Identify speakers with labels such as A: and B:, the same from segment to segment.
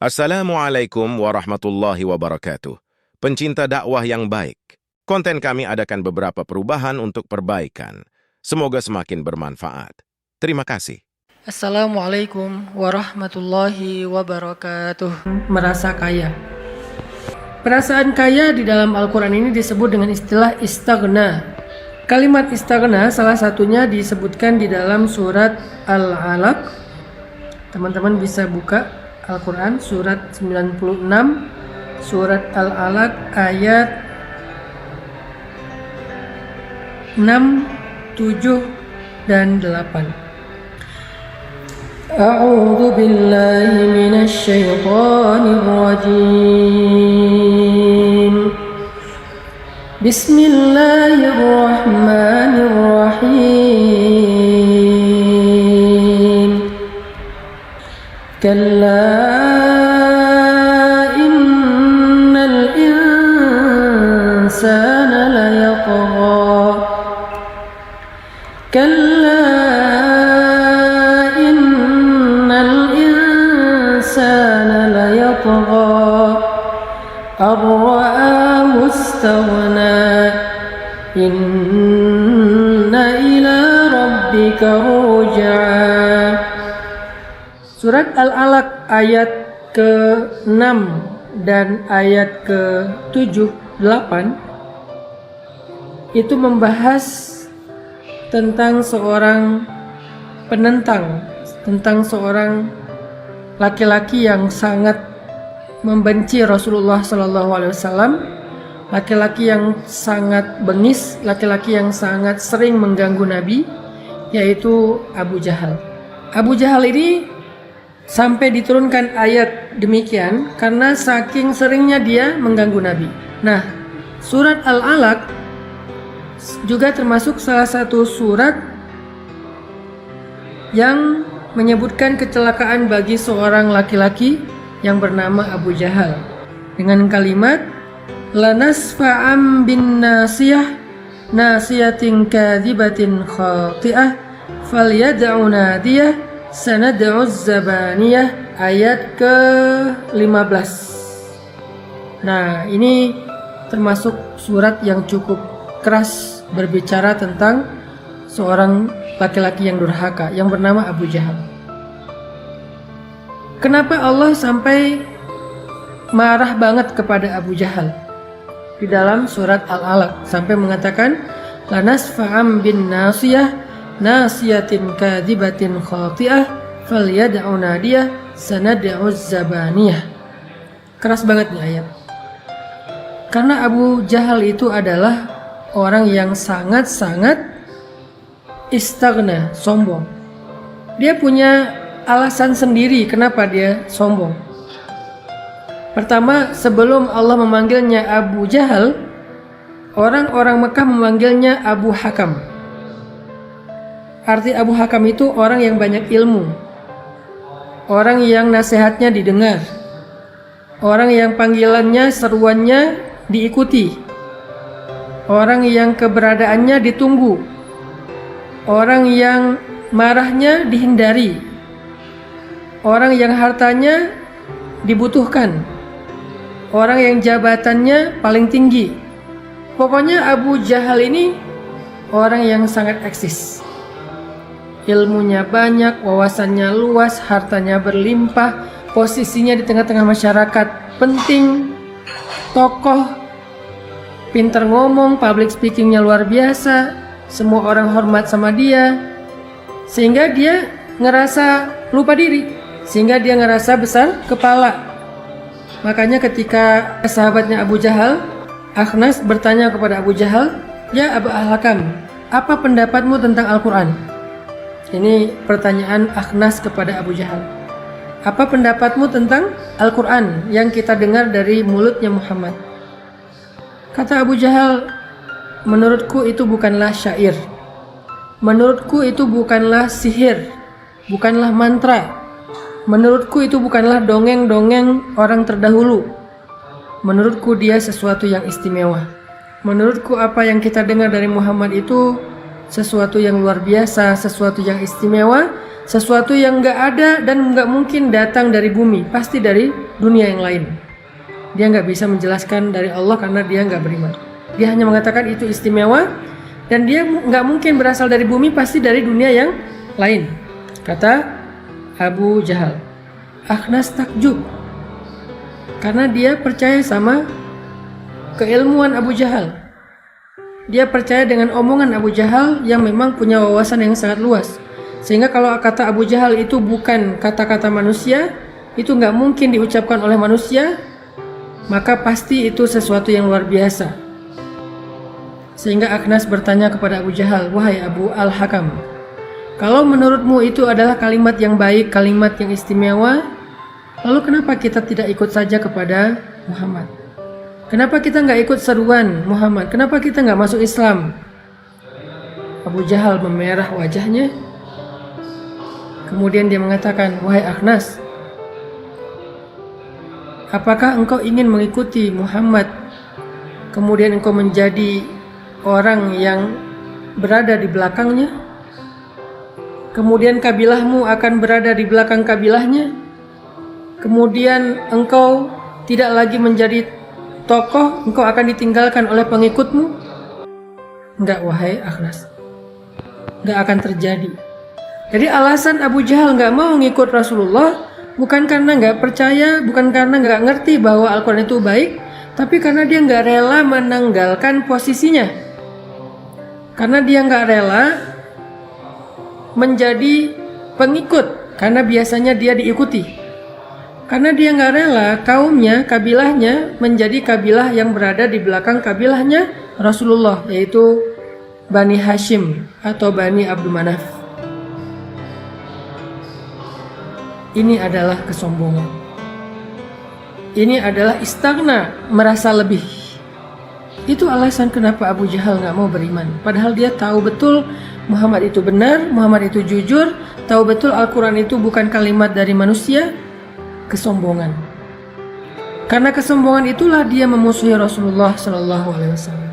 A: Assalamualaikum warahmatullahi wabarakatuh. Pencinta dakwah yang baik. Konten kami adakan beberapa perubahan untuk perbaikan. Semoga semakin bermanfaat. Terima kasih.
B: Assalamualaikum warahmatullahi wabarakatuh. Merasa kaya. Perasaan kaya di dalam Al-Quran ini disebut dengan istilah istaghna. Kalimat istaghna salah satunya disebutkan di dalam surat Al-Alaq. Teman-teman bisa buka Al-Quran surat 96, surat Al-Alaq ayat 6, 7, dan 8. A'udzu billahi minasy syaithanir rajim. Bismillahirrahmanirrahim. Kalla innal insana layatgha. Kalla innal insana layatgha. Ar-ra'ahu istaghna. Inna ila rabbika ruj'a. Surat Al-Alaq ayat ke-6 dan ayat ke-7, 8 itu membahas tentang seorang penentang, tentang seorang laki-laki yang sangat membenci Rasulullah SAW, laki-laki yang sangat bengis, laki-laki yang sangat sering mengganggu Nabi, yaitu Abu Jahal. Abu Jahal ini sampai diturunkan ayat demikian karena saking seringnya dia mengganggu Nabi. Nah, surat Al-Alaq juga termasuk salah satu surat yang menyebutkan kecelakaan bagi seorang laki-laki yang bernama Abu Jahal dengan kalimat lanasfa'am bin nasiyah nasiyatin kadzibatin khati'ah falyad'u nadiyah sanad'uz zabaniyah ayat ke-15. Nah, ini termasuk surat yang cukup keras berbicara tentang seorang laki-laki yang durhaka yang bernama Abu Jahal. Kenapa Allah sampai marah banget kepada Abu Jahal? Di dalam surat Al-Alaq sampai mengatakan lanasfa'am bin nasiyah nasiyatin kadzibatin khati'ah falyad'u nadiyah sanad'uz zabaniyah. Keras banget nih ayat. Karena Abu Jahal itu adalah orang yang sangat-sangat istaghna, sombong. Dia punya alasan sendiri kenapa dia sombong. Pertama, sebelum Allah memanggilnya Abu Jahal, orang-orang Mekah memanggilnya Abu Hakam. Arti Abu Hakam itu orang yang banyak ilmu, orang yang nasihatnya didengar, orang yang panggilannya, seruannya diikuti, orang yang keberadaannya ditunggu, orang yang marahnya dihindari, orang yang hartanya dibutuhkan, orang yang jabatannya paling tinggi. Pokoknya Abu Jahal ini orang yang sangat eksis. Ilmunya banyak, wawasannya luas, hartanya berlimpah, posisinya di tengah-tengah masyarakat penting, tokoh, pinter ngomong, public speakingnya luar biasa, semua orang hormat sama dia, sehingga dia ngerasa lupa diri, sehingga dia ngerasa besar kepala. Makanya ketika sahabatnya Abu Jahal, Akhnas bertanya kepada Abu Jahal, "Ya Abu Hakam, apa pendapatmu tentang Al-Quran?" Ini pertanyaan Akhnas kepada Abu Jahal. Apa pendapatmu tentang Al-Quran yang kita dengar dari mulutnya Muhammad? Kata Abu Jahal, menurutku itu bukanlah syair. Menurutku itu bukanlah sihir, bukanlah mantra. Menurutku itu bukanlah dongeng-dongeng orang terdahulu. Menurutku dia sesuatu yang istimewa. Menurutku apa yang kita dengar dari Muhammad itu sesuatu yang luar biasa, sesuatu yang istimewa, sesuatu yang nggak ada dan nggak mungkin datang dari bumi, pasti dari dunia yang lain. Dia nggak bisa menjelaskan dari Allah karena dia nggak beriman. Dia hanya mengatakan itu istimewa dan dia nggak mungkin berasal dari bumi, pasti dari dunia yang lain. Kata Abu Jahal. Akhnas takjub karena dia percaya sama keilmuan Abu Jahal. Dia percaya dengan omongan Abu Jahal yang memang punya wawasan yang sangat luas. Sehingga kalau kata Abu Jahal itu bukan kata-kata manusia, itu nggak mungkin diucapkan oleh manusia, maka pasti itu sesuatu yang luar biasa. Sehingga Akhnas bertanya kepada Abu Jahal, wahai Abu Al-Hakam, kalau menurutmu itu adalah kalimat yang baik, kalimat yang istimewa, lalu kenapa kita tidak ikut saja kepada Muhammad? Kenapa kita nggak ikut seruan Muhammad? Kenapa kita nggak masuk Islam? Abu Jahal memerah wajahnya. Kemudian dia mengatakan, wahai Akhnas, apakah engkau ingin mengikuti Muhammad, kemudian engkau menjadi orang yang berada di belakangnya? Kemudian kabilahmu akan berada di belakang kabilahnya? Kemudian engkau tidak lagi menjadi tokoh, engkau akan ditinggalkan oleh pengikutmu? Enggak, wahai Akhnas, enggak akan terjadi. Jadi alasan Abu Jahal enggak mau ngikut Rasulullah bukan karena enggak percaya, bukan karena enggak ngerti bahwa Al-Quran itu baik, tapi karena dia enggak rela menanggalkan posisinya. Karena dia enggak rela menjadi pengikut, karena biasanya dia diikuti. Karena dia nggak rela kaumnya, kabilahnya menjadi kabilah yang berada di belakang kabilahnya Rasulullah, yaitu Bani Hashim atau Bani Abdul Manaf. Ini adalah kesombongan. Ini adalah istighna, merasa lebih. Itu alasan kenapa Abu Jahal nggak mau beriman. Padahal dia tahu betul Muhammad itu benar, Muhammad itu jujur, tahu betul Al-Quran itu bukan kalimat dari manusia. Kesombongan. Karena kesombongan itulah dia memusuhi Rasulullah Shallallahu Alaihi Wasallam.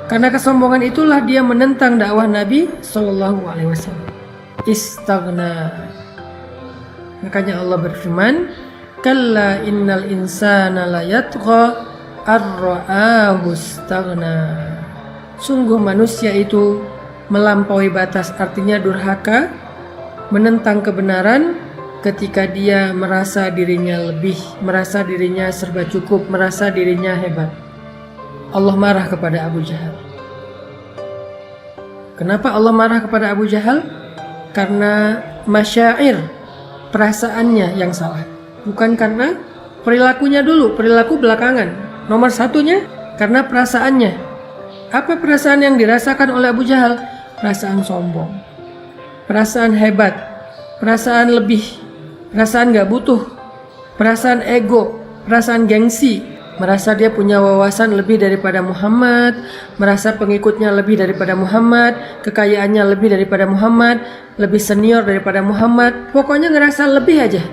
B: Karena kesombongan itulah dia menentang dakwah Nabi Shallallahu Alaihi Wasallam. Istaghna. Makanya Allah berfirman, kalla innal insana la yatgha ar-ra'ahu istaghna. Sungguh manusia itu melampaui batas, artinya durhaka, menentang kebenaran ketika dia merasa dirinya lebih, merasa dirinya serba cukup, merasa dirinya hebat. Allah marah kepada Abu Jahal. Kenapa Allah marah kepada Abu Jahal? Karena masyair, perasaannya yang salah. Bukan karena perilakunya dulu, perilaku belakangan. Nomor satunya karena perasaannya. Apa perasaan yang dirasakan oleh Abu Jahal? Perasaan sombong, perasaan hebat, perasaan lebih, perasaan gak butuh, perasaan ego, perasaan gengsi, merasa dia punya wawasan lebih daripada Muhammad, merasa pengikutnya lebih daripada Muhammad, kekayaannya lebih daripada Muhammad, lebih senior daripada Muhammad. Pokoknya ngerasa lebih aja,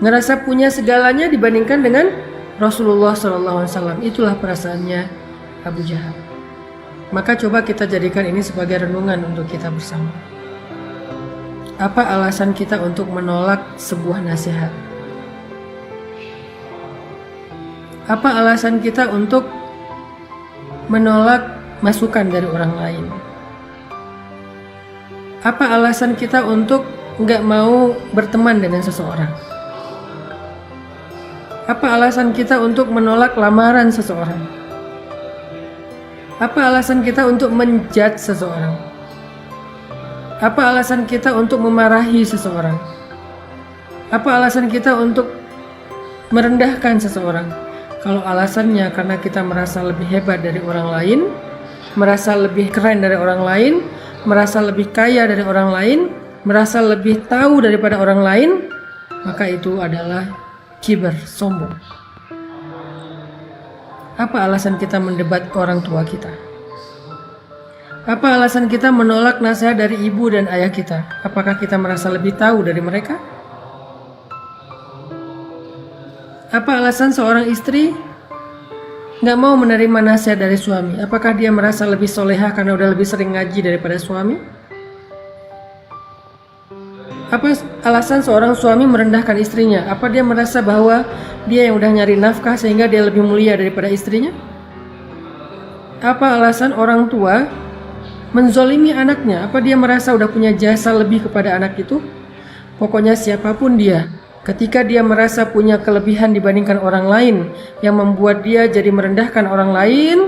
B: ngerasa punya segalanya dibandingkan dengan Rasulullah SAW. Itulah perasaannya Abu Jahal. Maka coba kita jadikan ini sebagai renungan untuk kita bersama. Apa alasan kita untuk menolak sebuah nasihat? Apa alasan kita untuk menolak masukan dari orang lain? Apa alasan kita untuk nggak mau berteman dengan seseorang? Apa alasan kita untuk menolak lamaran seseorang? Apa alasan kita untuk menjudge seseorang? Apa alasan kita untuk memarahi seseorang? Apa alasan kita untuk merendahkan seseorang? Kalau alasannya karena kita merasa lebih hebat dari orang lain, merasa lebih keren dari orang lain, merasa lebih kaya dari orang lain, merasa lebih tahu daripada orang lain, maka itu adalah kibar, sombong. Apa alasan kita mendebat orang tua kita? Apa alasan kita menolak nasihat dari ibu dan ayah kita? Apakah kita merasa lebih tahu dari mereka? Apa alasan seorang istri nggak mau menerima nasihat dari suami? Apakah dia merasa lebih solehah karena udah lebih sering ngaji daripada suami? Apa alasan seorang suami merendahkan istrinya? Apa dia merasa bahwa dia yang udah nyari nafkah sehingga dia lebih mulia daripada istrinya? Apa alasan orang tua menzolimi anaknya? Apa dia merasa udah punya jasa lebih kepada anak itu? Pokoknya siapapun dia, ketika dia merasa punya kelebihan dibandingkan orang lain yang membuat dia jadi merendahkan orang lain,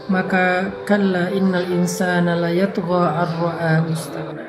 B: maka kalla innal insana la yatgha ar-ra'a istaghna.